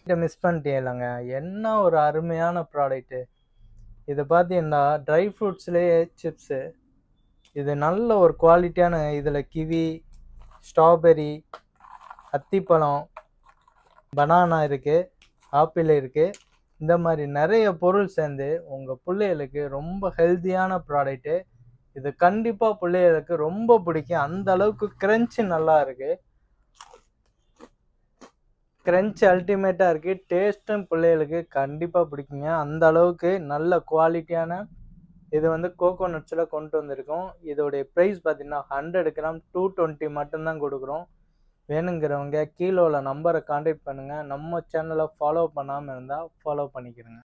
இதை மிஸ் பண்ணிட்டீங்களாங்க. என்ன ஒரு அருமையான ப்ராடக்ட்டு. இது பார்த்தீங்கன்னா, ட்ரை ஃப்ரூட்ஸ்லேயே சிப்ஸு. இது நல்ல ஒரு குவாலிட்டியான இதில கிவி, ஸ்ட்ராபெர்ரி, அத்திப்பழம், பனானா இருக்கு, ஆப்பிள் இருக்கு. இந்த மாரி நெறைய பொருள் சேர்ந்து உங்க புள்ளைகளுக்கு ரொம்ப ஹெல்தியான ப்ராடக்ட்டு. இது கண்டிப்பா புள்ளைகளுக்கு ரொம்ப பிடிக்கும். அந்த அளவுக்கு கிரன்ச் நல்லா இருக்கு. கிரன்ச் அல்டிமேட்டா இருக்கு. டேஸ்ட்டும் பிள்ளைகளுக்கு கண்டிப்பா பிடிக்குங்க. அந்த அளவுக்கு நல்ல குவாலிட்டியான இது வந்து கோகோனட்ஸ்ல கொண்டு வந்திருக்கோம். இதோடைய பிரைஸ் பார்த்தீங்கன்னா 100 கிராம் 220 மட்டும் தான் குடுக்குறோம். வேணுங்கிறவங்க கீழ உள்ள நம்பர கான்டாக்ட் பண்ணுங்க. நம்ம சேனல ஃபாலோ பண்ணாம இருந்தா ஃபாலோ பண்ணிக்கிறங்க.